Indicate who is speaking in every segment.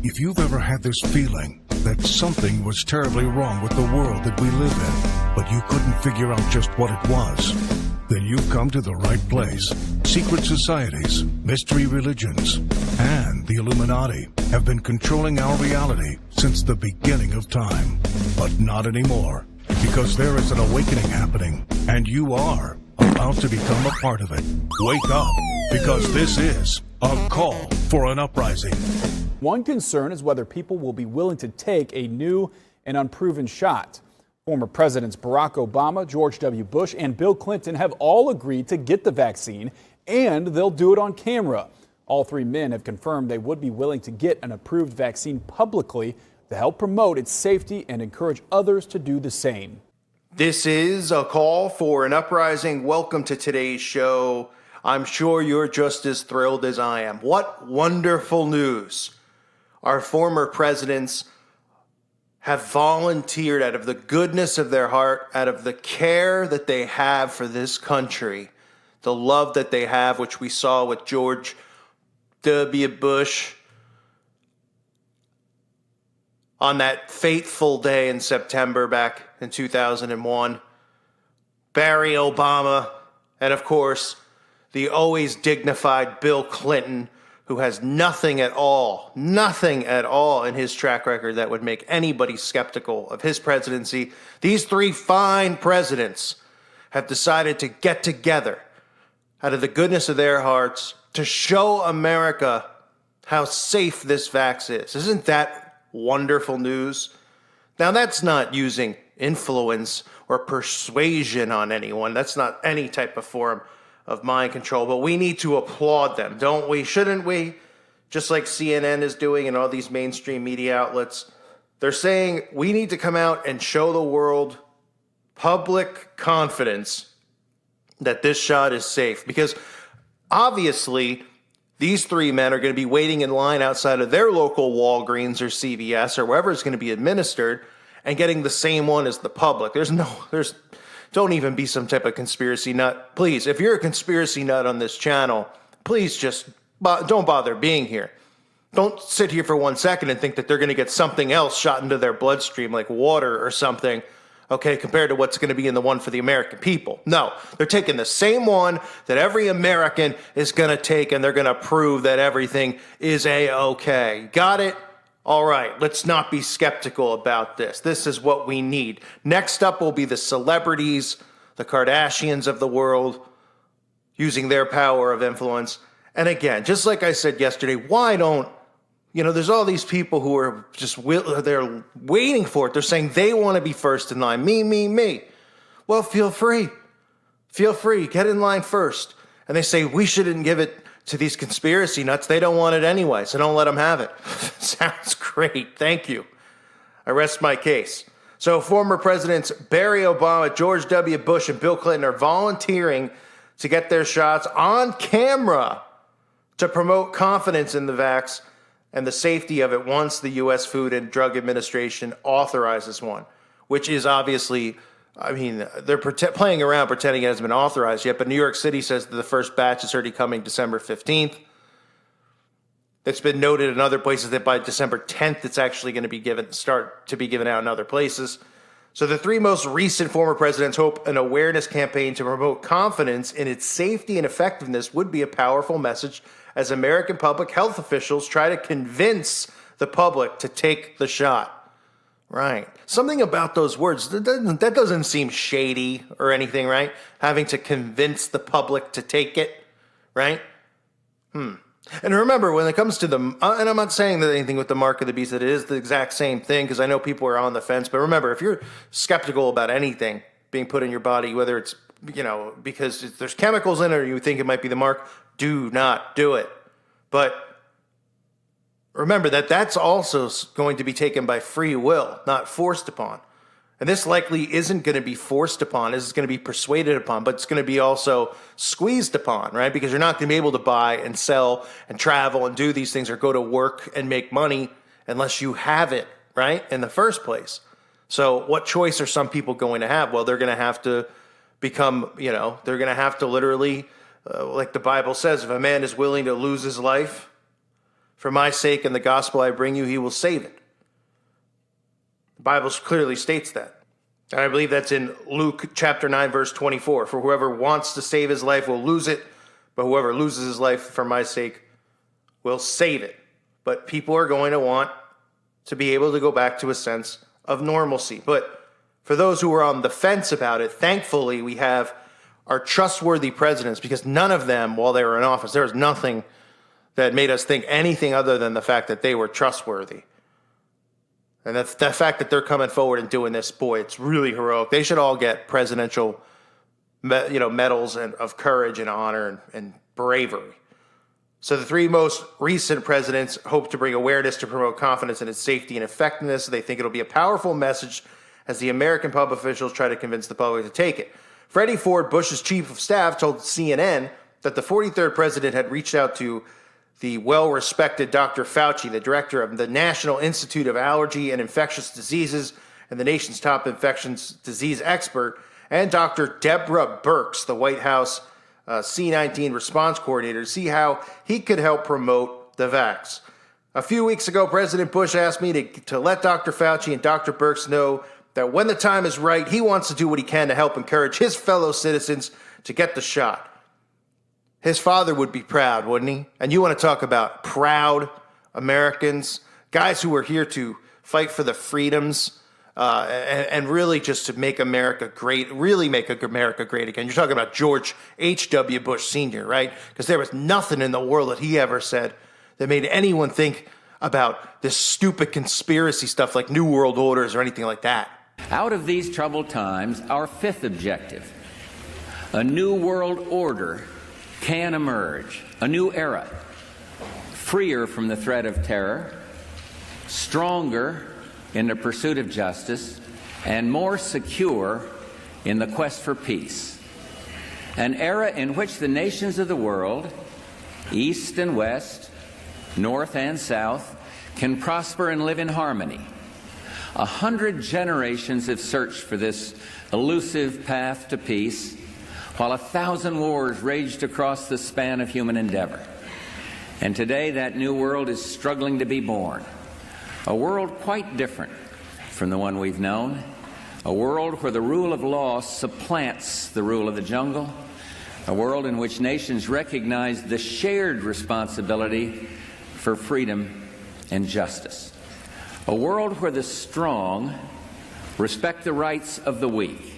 Speaker 1: If you've ever had this feeling that something was terribly wrong with the world that we live in, but you couldn't figure out just what it was, then you've come to the right place. Secret societies, mystery religions, and the Illuminati have been controlling our reality since the beginning of time. But not anymore, because there is an awakening happening, and you are about to become a part of it. Wake up, because this is a call for an uprising.
Speaker 2: One concern is whether people will be willing to take a new and unproven shot. Former Presidents Barack Obama, George W. Bush, and Bill Clinton have all agreed to get the vaccine, and they'll do it on camera. All three men have confirmed they would be willing to get an approved vaccine publicly to help promote its safety and encourage others to do the same.
Speaker 3: This is a call for an uprising. Welcome to today's show. I'm sure you're just as thrilled as I am. What wonderful news. Our former presidents have volunteered out of the goodness of their heart, out of the care that they have for this country, the love that they have, which we saw with George W. Bush on that fateful day in September back in 2001, Barry Obama, and of course, the always dignified Bill Clinton, who has nothing at all in his track record that would make anybody skeptical of his presidency. These three fine presidents have decided to get together out of the goodness of their hearts to show America how safe this vax is. Isn't that wonderful news? Now, that's not using influence or persuasion on anyone. That's not any type of form of mind control, but we need to applaud them, don't we? Shouldn't we? Just like CNN is doing and all these mainstream media outlets, they're saying we need to come out and show the world public confidence that this shot is safe, because obviously these three men are going to be waiting in line outside of their local Walgreens or CVS or wherever it's going to be administered and getting the same one as the public. Don't even be some type of conspiracy nut. Please, if you're a conspiracy nut on this channel, please just don't bother being here. Don't sit here for 1 second and think that they're going to get something else shot into their bloodstream like water or something, okay, compared to what's going to be in the one for the American people. No, they're taking the same one that every American is going to take, and they're going to prove that everything is A-okay. Got it? All right, let's not be skeptical about this. This is what we need. Next up will be the celebrities, the Kardashians of the world, using their power of influence. And again, just like I said yesterday, why don't, there's all these people who are they're waiting for it. They're saying they want to be first in line. Me. Well, feel free. Feel free. Get in line first. And they say we shouldn't give it to these conspiracy nuts. They don't want it anyway, so don't let them have it. Sounds great. Thank you. I rest my case. So former presidents Barry Obama, George W. Bush, and Bill Clinton are volunteering to get their shots on camera to promote confidence in the vax and the safety of it once the U.S. Food and Drug Administration authorizes one, which is obviously, they're playing around pretending it hasn't been authorized yet, but New York City says that the first batch is already coming December 15th. It's been noted in other places that by December 10th, it's actually going to start to be given out in other places. So the three most recent former presidents hope an awareness campaign to promote confidence in its safety and effectiveness would be a powerful message as American public health officials try to convince the public to take the shot. Right. Something about those words, that doesn't seem shady or anything, right? Having to convince the public to take it, right? And remember, when it comes to and I'm not saying that anything with the mark of the beast, that it is the exact same thing, because I know people are on the fence. But remember, if you're skeptical about anything being put in your body, whether it's, because there's chemicals in it or you think it might be the mark, do not do it. But remember that that's also going to be taken by free will, not forced upon. And this likely isn't going to be forced upon. This is going to be persuaded upon, but it's going to be also squeezed upon, right? Because you're not going to be able to buy and sell and travel and do these things or go to work and make money unless you have it, right, in the first place. So what choice are some people going to have? Well, they're going to have to become, they're going to have to literally, like the Bible says, if a man is willing to lose his life For my sake and the gospel I bring you, he will save it. The Bible clearly states that. And I believe that's in Luke chapter 9, verse 24. For whoever wants to save his life will lose it, but whoever loses his life for my sake will save it. But people are going to want to be able to go back to a sense of normalcy. But for those who are on the fence about it, thankfully we have our trustworthy presidents, because none of them, while they were in office, there was nothing that made us think anything other than the fact that they were trustworthy. And that's the fact that they're coming forward and doing this, boy, it's really heroic. They should all get presidential, medals of courage and honor and bravery. So the three most recent presidents hope to bring awareness to promote confidence in its safety and effectiveness. They think it'll be a powerful message as the American public officials try to convince the public to take it. Freddie Ford, Bush's chief of staff, told CNN that the 43rd president had reached out to the well-respected Dr. Fauci, the director of the National Institute of Allergy and Infectious Diseases and the nation's top infectious disease expert, and Dr. Deborah Birx, the White House C-19 response coordinator, to see how he could help promote the vax. A few weeks ago, President Bush asked me to let Dr. Fauci and Dr. Birx know that when the time is right, he wants to do what he can to help encourage his fellow citizens to get the shot. His father would be proud, wouldn't he? And you want to talk about proud Americans, guys who are here to fight for the freedoms and really just to make America great, really make America great again. You're talking about George H.W. Bush Sr., right? Because there was nothing in the world that he ever said that made anyone think about this stupid conspiracy stuff like New World Orders or anything like that.
Speaker 4: Out of these troubled times, our fifth objective, a new world order, can emerge, a new era, freer from the threat of terror, stronger in the pursuit of justice, and more secure in the quest for peace. An era in which the nations of the world, East and West, North and South, can prosper and live in harmony. 100 generations have searched for this elusive path to peace, while 1,000 wars raged across the span of human endeavor. And today that new world is struggling to be born. A world quite different from the one we've known. A world where the rule of law supplants the rule of the jungle. A world in which nations recognize the shared responsibility for freedom and justice. A world where the strong respect the rights of the weak.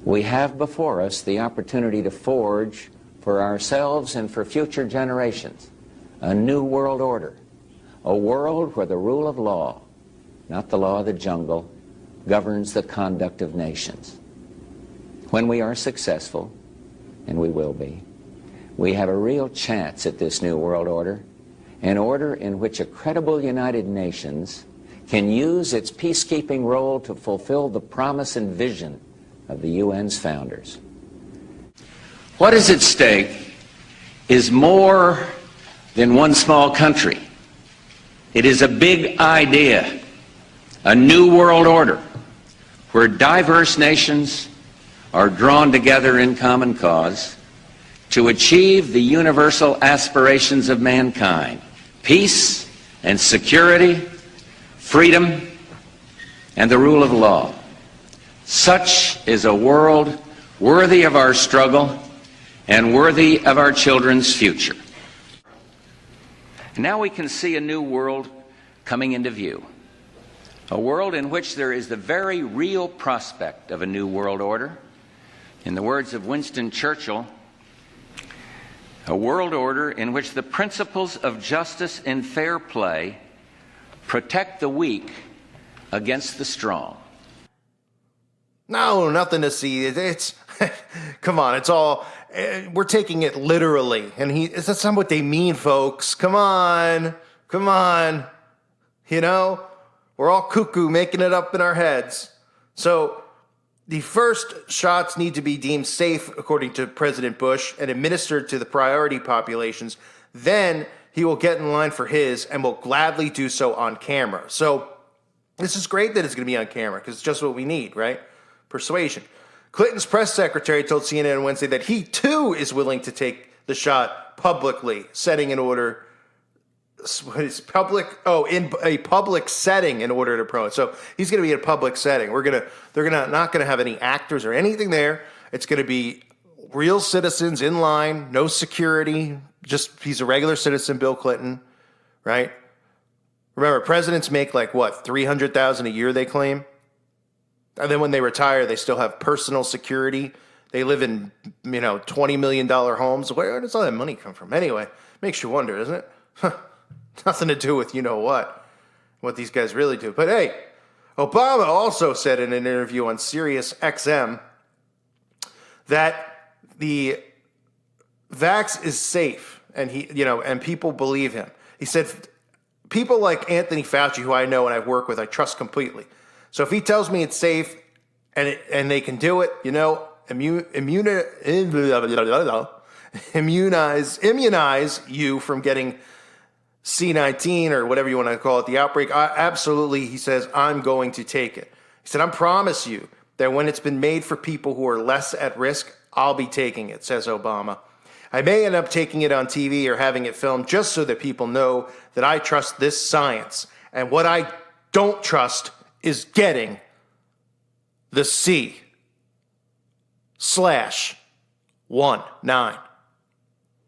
Speaker 4: We have before us the opportunity to forge for ourselves and for future generations a new world order, a world where the rule of law, not the law of the jungle, governs the conduct of nations. When we are successful, and we will be, we have a real chance at this new world order, an order in which a credible United Nations can use its peacekeeping role to fulfill the promise and vision of the UN's founders. What is at stake is more than one small country. It is a big idea, a new world order, where diverse nations are drawn together in common cause to achieve the universal aspirations of mankind: peace and security, freedom, and the rule of law. Such is a world worthy of our struggle and worthy of our children's future. Now we can see a new world coming into view. A world in which there is the very real prospect of a new world order. In the words of Winston Churchill, a world order in which the principles of justice and fair play protect the weak against the strong.
Speaker 3: No, nothing to see. It's come on, it's all, we're taking it literally. And that's not what they mean, folks. Come on. You know, we're all cuckoo making it up in our heads. So the first shots need to be deemed safe, according to President Bush, and administered to the priority populations. Then he will get in line for his and will gladly do so on camera. So this is great that it's going to be on camera because it's just what we need, right? Persuasion. Clinton's press secretary told CNN on Wednesday that he too is willing to take the shot publicly, setting an order his public, in a public setting in order to promote. So he's going to be in a public setting. They're not going to have any actors or anything there. It's going to be real citizens in line, no security, just he's a regular citizen, Bill Clinton, right? Remember, presidents make like what, $300,000 a year, they claim? And then when they retire, they still have personal security. They live in, $20 million homes. Where does all that money come from? Anyway, makes you wonder, doesn't it? Nothing to do with what these guys really do. But hey, Obama also said in an interview on Sirius XM that the vax is safe, and and people believe him. He said people like Anthony Fauci, who I know and I've worked with, I trust completely. So if he tells me it's safe and they can do it, immunize you from getting C-19 or whatever you want to call it, the outbreak, absolutely, he says, I'm going to take it. He said, I promise you that when it's been made for people who are less at risk, I'll be taking it, says Obama. I may end up taking it on TV or having it filmed just so that people know that I trust this science. And what I don't trust is getting the C/19.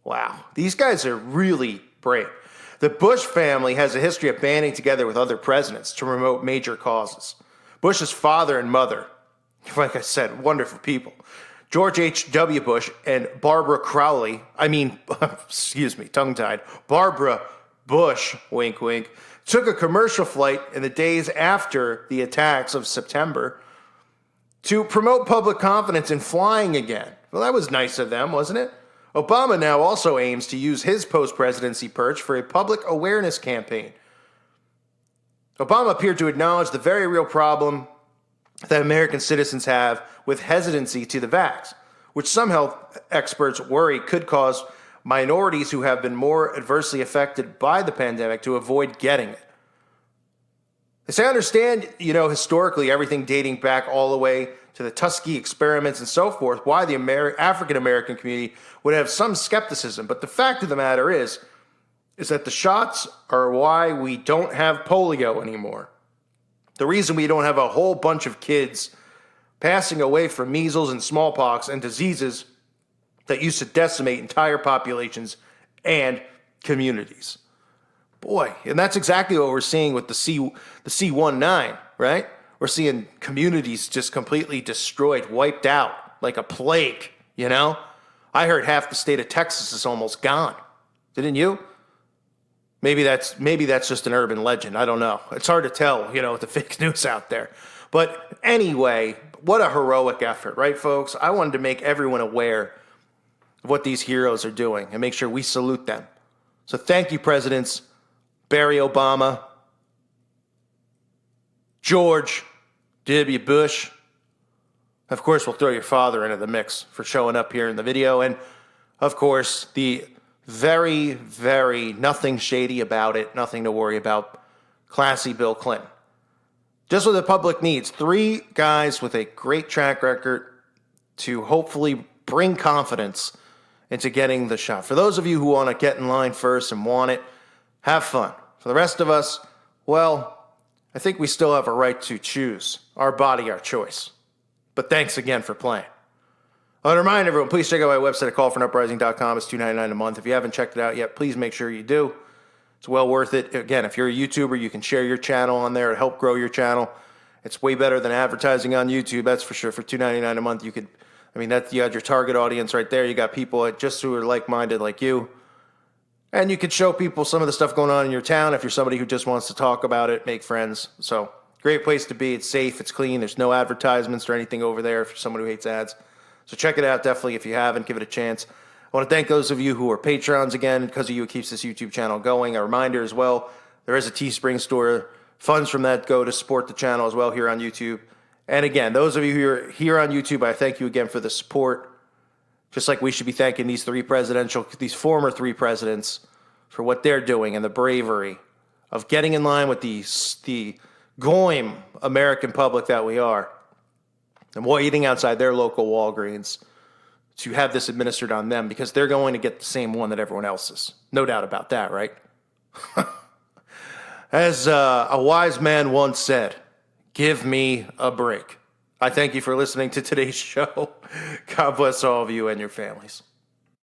Speaker 3: Wow. These guys are really brave. The Bush family has a history of banding together with other presidents to promote major causes. Bush's father and mother, like I said, wonderful people. George H.W. Bush and Barbara Barbara Bush, wink, wink, took a commercial flight in the days after the attacks of September to promote public confidence in flying again. Well, that was nice of them, wasn't it? Obama now also aims to use his post-presidency perch for a public awareness campaign. Obama appeared to acknowledge the very real problem that American citizens have with hesitancy to the vax, which some health experts worry could cause minorities who have been more adversely affected by the pandemic to avoid getting it. They say, I understand, historically everything dating back all the way to the Tuskegee experiments and so forth, why the African-American community would have some skepticism. But the fact of the matter is that the shots are why we don't have polio anymore. The reason we don't have a whole bunch of kids passing away from measles and smallpox and diseases that used to decimate entire populations and communities. Boy, and that's exactly what we're seeing with the C-19, right? We're seeing communities just completely destroyed, wiped out like a plague, I heard half the state of Texas is almost gone. Didn't you? Maybe that's just an urban legend. I don't know. It's hard to tell, with the fake news out there. But anyway, what a heroic effort, right, folks? I wanted to make everyone aware of what these heroes are doing and make sure we salute them. So thank you, Presidents Barry Obama, George W. Bush. Of course, we'll throw your father into the mix for showing up here in the video. And, of course, the very, very nothing shady about it, nothing to worry about, classy Bill Clinton. Just what the public needs. 3 guys with a great track record to hopefully bring confidence into getting the shot. For those of you who want to get in line first and want it, have fun. For the rest of us, well, I think we still have a right to choose our body, our choice. But thanks again for playing. I want to remind everyone, please check out my website at callforuprising.com. It's $2.99 a month. If you haven't checked it out yet, please make sure you do. It's well worth it. Again, if you're a YouTuber, you can share your channel on there to help grow your channel. It's way better than advertising on YouTube, that's for sure. For $2.99 a month, you had your target audience right there. You got people just who are like-minded like you. And you could show people some of the stuff going on in your town if you're somebody who just wants to talk about it, make friends. So, great place to be. It's safe, it's clean. There's no advertisements or anything over there for someone who hates ads. So check it out, definitely, if you haven't. Give it a chance. I want to thank those of you who are Patrons again. Because of you, it keeps this YouTube channel going. A reminder as well, there is a Teespring store. Funds from that go to support the channel as well here on YouTube. And again, those of you who are here on YouTube, I thank you again for the support. Just like we should be thanking these former 3 presidents for what they're doing and the bravery of getting in line with the goyim American public that we are and waiting outside their local Walgreens to have this administered on them because they're going to get the same one that everyone else is. No doubt about that, right? As a wise man once said, give me a break. I thank you for listening to today's show. God bless all of you and your families.